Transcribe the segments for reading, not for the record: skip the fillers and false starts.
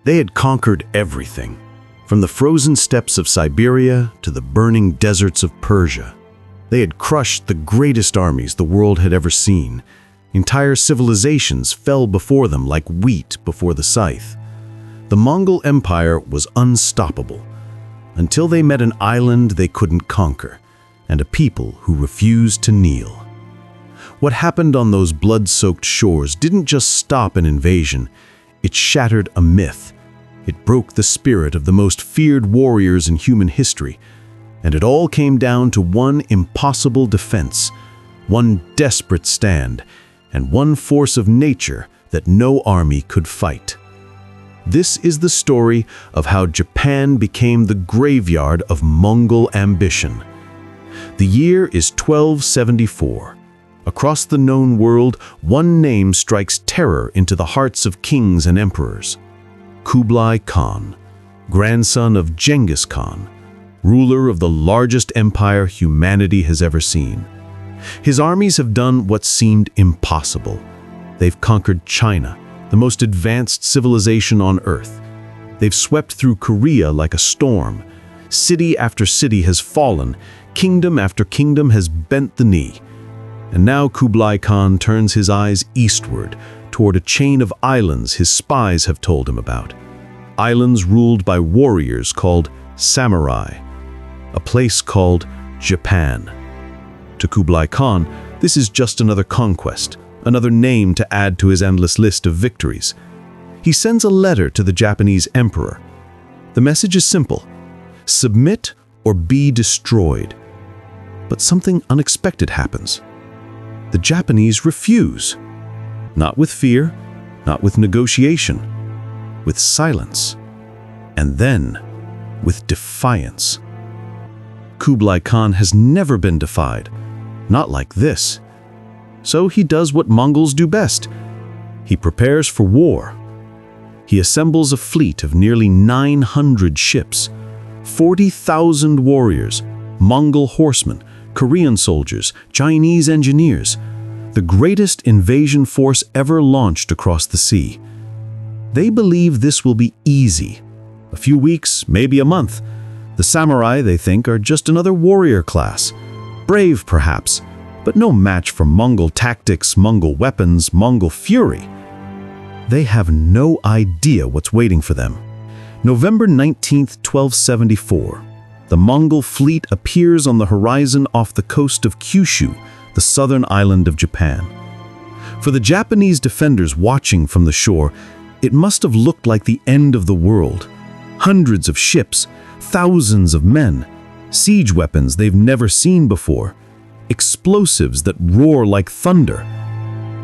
They had conquered everything, from the frozen steppes of Siberia to the burning deserts of Persia. They had crushed the greatest armies the world had ever seen. Entire civilizations fell before them like wheat before the scythe. The Mongol Empire was unstoppable, until they met an island they couldn't conquer, and a people who refused to kneel. What happened on those blood-soaked shores didn't just stop an invasion, it shattered a myth. It broke the spirit of the most feared warriors in human history, and it all came down to one impossible defense, one desperate stand, and one force of nature that no army could fight. This is the story of how Japan became the graveyard of Mongol ambition. The year is 1274. Across the known world, one name strikes terror into the hearts of kings and emperors. Kublai Khan, grandson of Genghis Khan, ruler of the largest empire humanity has ever seen. His armies have done what seemed impossible. They've conquered China, the most advanced civilization on Earth. They've swept through Korea like a storm. City after city has fallen. Kingdom after kingdom has bent the knee. And now Kublai Khan turns his eyes eastward, toward a chain of islands his spies have told him about. Islands ruled by warriors called samurai. A place called Japan. To Kublai Khan, this is just another conquest, another name to add to his endless list of victories. He sends a letter to the Japanese emperor. The message is simple: submit or be destroyed. But something unexpected happens. The Japanese refuse. Not with fear, not with negotiation, with silence, and then with defiance. Kublai Khan has never been defied, not like this. So he does what Mongols do best. He prepares for war. He assembles a fleet of nearly 900 ships, 40,000 warriors, Mongol horsemen, Korean soldiers, Chinese engineers, the greatest invasion force ever launched across the sea. They believe this will be easy. A few weeks, maybe a month. The samurai, they think, are just another warrior class. Brave, perhaps, but no match for Mongol tactics, Mongol weapons, Mongol fury. They have no idea what's waiting for them. November 19th, 1274. The Mongol fleet appears on the horizon off the coast of Kyushu, the southern island of Japan. For the Japanese defenders watching from the shore, it must have looked like the end of the world. Hundreds of ships, thousands of men, siege weapons they've never seen before, explosives that roar like thunder.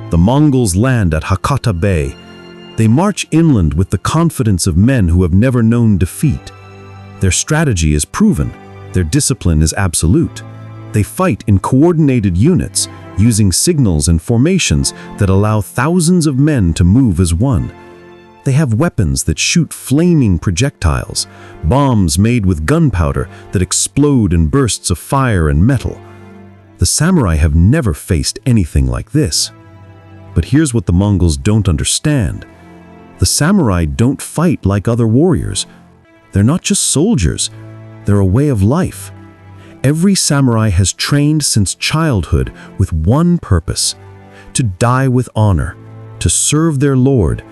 The Mongols land at Hakata Bay. They march inland with the confidence of men who have never known defeat. Their strategy is proven. Their discipline is absolute. They fight in coordinated units, using signals and formations that allow thousands of men to move as one. They have weapons that shoot flaming projectiles, bombs made with gunpowder that explode in bursts of fire and metal. The samurai have never faced anything like this. But here's what the Mongols don't understand. The samurai don't fight like other warriors. They're not just soldiers, they're a way of life. Every samurai has trained since childhood with one purpose: to die with honor, to serve their lord,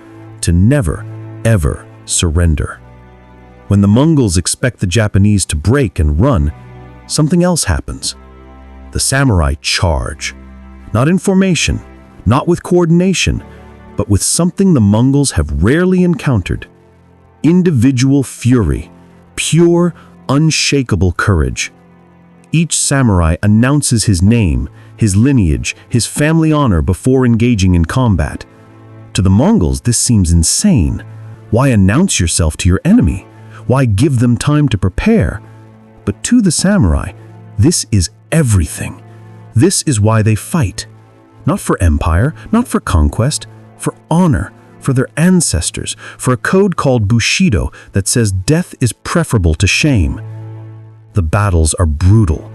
to never, ever surrender. When the Mongols expect the Japanese to break and run, something else happens. The samurai charge. Not in formation, not with coordination, but with something the Mongols have rarely encountered: individual fury, pure, unshakable courage. Each samurai announces his name, his lineage, his family honor before engaging in combat. To the Mongols, this seems insane. Why announce yourself to your enemy? Why give them time to prepare? But to the samurai, this is everything. This is why they fight. Not for empire, not for conquest, for honor, for their ancestors, for a code called Bushido that says death is preferable to shame. The battles are brutal.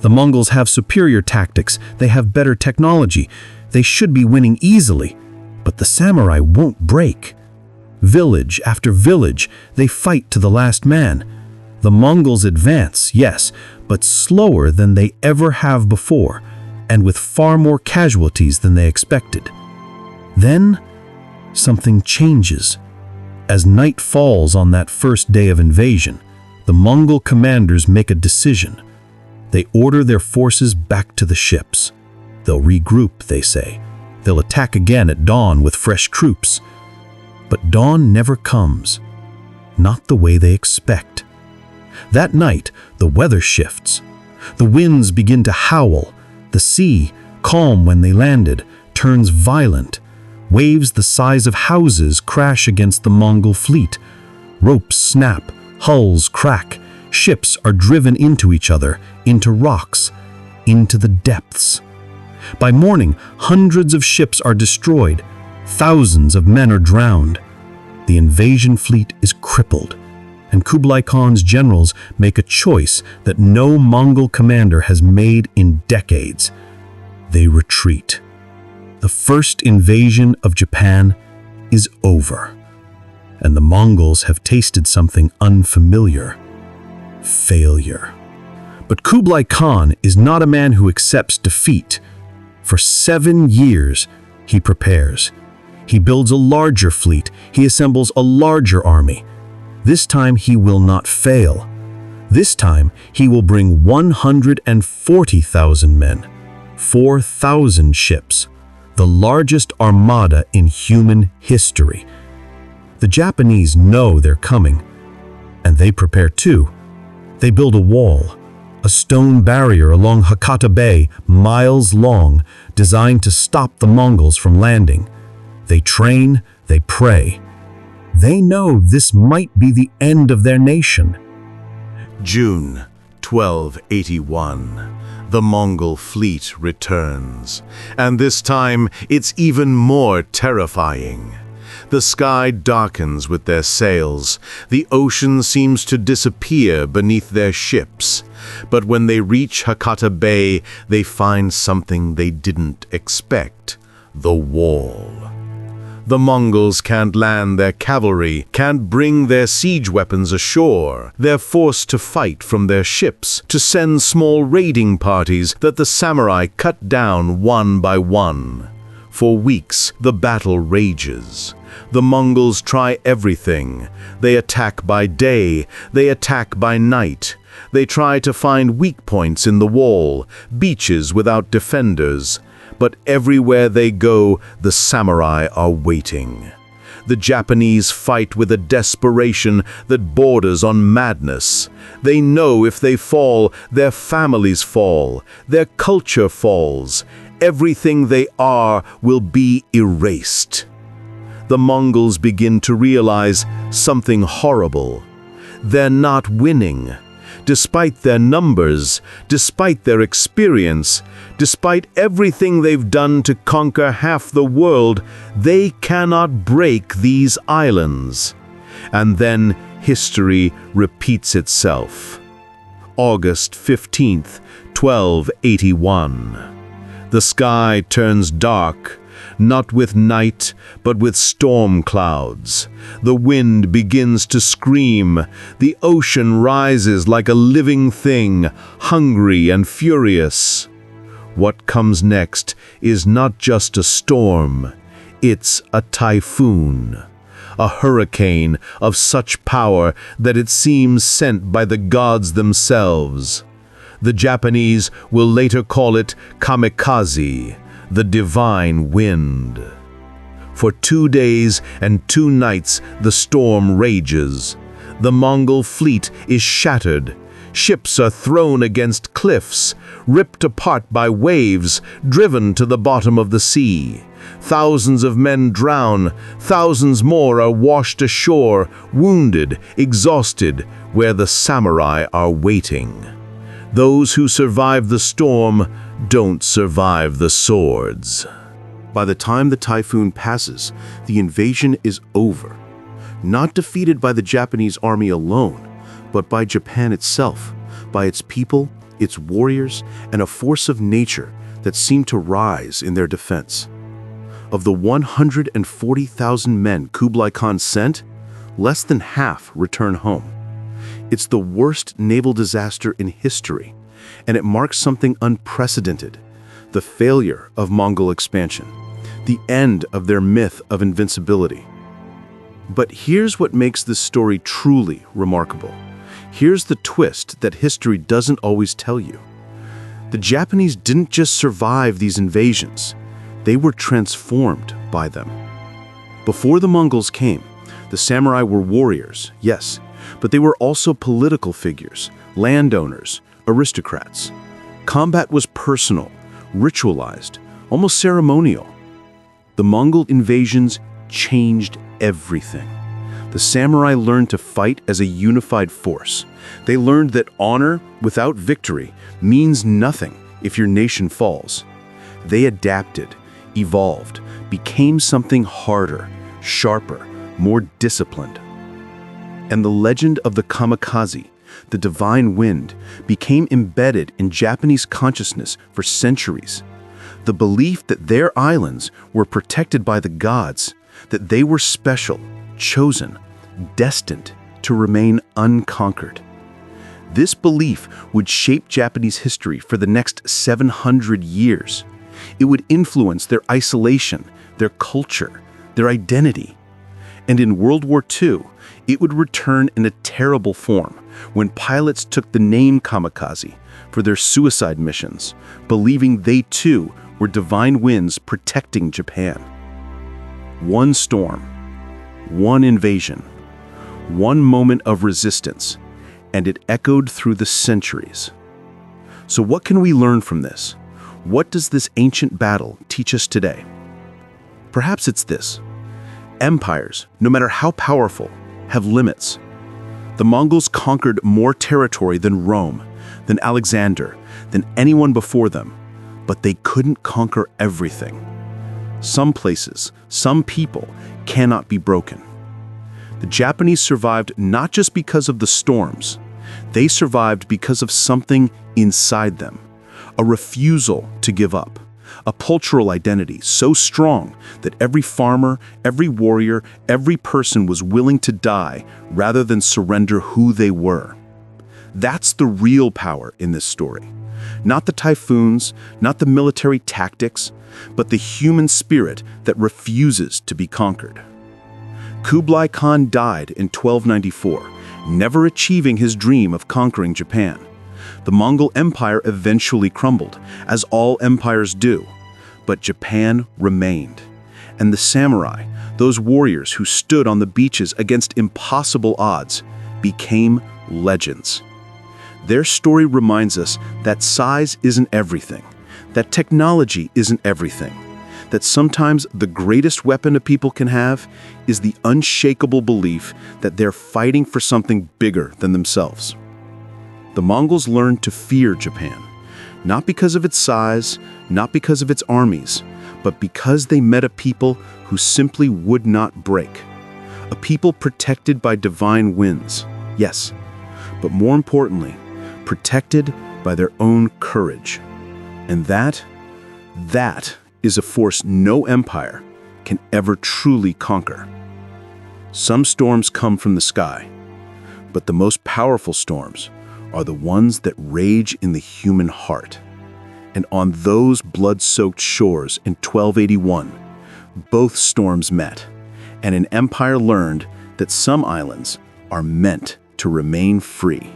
The Mongols have superior tactics, they have better technology, they should be winning easily, but the samurai won't break. Village after village, they fight to the last man. The Mongols advance, yes, but slower than they ever have before, and with far more casualties than they expected. Then, something changes. As night falls on that first day of invasion, the Mongol commanders make a decision. They order their forces back to the ships. They'll regroup, they say. They'll attack again at dawn with fresh troops. But dawn never comes. Not the way they expect. That night, the weather shifts. The winds begin to howl. The sea, calm when they landed, turns violent. Waves the size of houses crash against the Mongol fleet. Ropes snap, hulls crack. Ships are driven into each other, into rocks, into the depths. By morning, hundreds of ships are destroyed. Thousands of men are drowned. The invasion fleet is crippled, and Kublai Khan's generals make a choice that no Mongol commander has made in decades. They retreat. The first invasion of Japan is over, and the Mongols have tasted something unfamiliar: failure. But Kublai Khan is not a man who accepts defeat. For 7 years, he prepares. He builds a larger fleet. He assembles a larger army. This time, he will not fail. This time, he will bring 140,000 men, 4,000 ships, the largest armada in human history. The Japanese know they're coming, and they prepare too. They build a wall, a stone barrier along Hakata Bay, miles long, designed to stop the Mongols from landing. They train, they pray. They know this might be the end of their nation. June 1281. The Mongol fleet returns, and this time it's even more terrifying. The sky darkens with their sails. The ocean seems to disappear beneath their ships. But when they reach Hakata Bay, they find something they didn't expect: the wall. The Mongols can't land their cavalry, can't bring their siege weapons ashore. They're forced to fight from their ships, to send small raiding parties that the samurai cut down one by one. For weeks, the battle rages. The Mongols try everything. They attack by day, they attack by night. They try to find weak points in the wall, beaches without defenders. But everywhere they go, the samurai are waiting. The Japanese fight with a desperation that borders on madness. They know if they fall, their families fall, their culture falls. Everything they are will be erased. The Mongols begin to realize something horrible. They're not winning. Despite their numbers, despite their experience, despite everything they've done to conquer half the world, they cannot break these islands. And then history repeats itself. August 15th, 1281. The sky turns dark. Not with night, but with storm clouds. The wind begins to scream. The ocean rises like a living thing, hungry and furious. What comes next is not just a storm, it's a typhoon. A hurricane of such power that it seems sent by the gods themselves. The Japanese will later call it Kamikaze, the divine wind. For 2 days and 2 nights the storm rages. The Mongol fleet is shattered. Ships are thrown against cliffs, ripped apart by waves, driven to the bottom of the sea. Thousands of men drown, thousands more are washed ashore, wounded, exhausted, where the samurai are waiting. Those who survive the storm don't survive the swords. By the time the typhoon passes, the invasion is over. Not defeated by the Japanese army alone, but by Japan itself, by its people, its warriors, and a force of nature that seemed to rise in their defense. Of the 140,000 men Kublai Khan sent, less than half return home. It's the worst naval disaster in history, and it marks something unprecedented: the failure of Mongol expansion, the end of their myth of invincibility. But here's what makes this story truly remarkable. Here's the twist that history doesn't always tell you. The Japanese didn't just survive these invasions, they were transformed by them. Before the Mongols came, the samurai were warriors, yes, but they were also political figures, landowners, aristocrats. Combat was personal, ritualized, almost ceremonial. The Mongol invasions changed everything. The samurai learned to fight as a unified force. They learned that honor without victory means nothing if your nation falls. They adapted, evolved, became something harder, sharper, more disciplined. And the legend of the Kamikaze, the divine wind, became embedded in Japanese consciousness for centuries. The belief that their islands were protected by the gods, that they were special, chosen, destined to remain unconquered. This belief would shape Japanese history for the next 700 years. It would influence their isolation, their culture, their identity. And in World War II, it would return in a terrible form when pilots took the name Kamikaze for their suicide missions, believing they too were divine winds protecting Japan. One storm, one invasion, one moment of resistance, and it echoed through the centuries. So what can we learn from this? What does this ancient battle teach us today? Perhaps it's this: empires, no matter how powerful, have limits. The Mongols conquered more territory than Rome, than Alexander, than anyone before them, but they couldn't conquer everything. Some places, some people cannot be broken. The Japanese survived not just because of the storms. They survived because of something inside them, a refusal to give up, a cultural identity so strong that every farmer, every warrior, every person was willing to die rather than surrender who they were. That's the real power in this story. Not the typhoons, not the military tactics, but the human spirit that refuses to be conquered. Kublai Khan died in 1294, never achieving his dream of conquering Japan. The Mongol Empire eventually crumbled, as all empires do, but Japan remained. And the samurai, those warriors who stood on the beaches against impossible odds, became legends. Their story reminds us that size isn't everything, that technology isn't everything, that sometimes the greatest weapon a people can have is the unshakable belief that they're fighting for something bigger than themselves. The Mongols learned to fear Japan, not because of its size, not because of its armies, but because they met a people who simply would not break. A people protected by divine winds, yes, but more importantly, protected by their own courage. And that is a force no empire can ever truly conquer. Some storms come from the sky, but the most powerful storms are the ones that rage in the human heart. And on those blood-soaked shores in 1281, both storms met, and an empire learned that some islands are meant to remain free.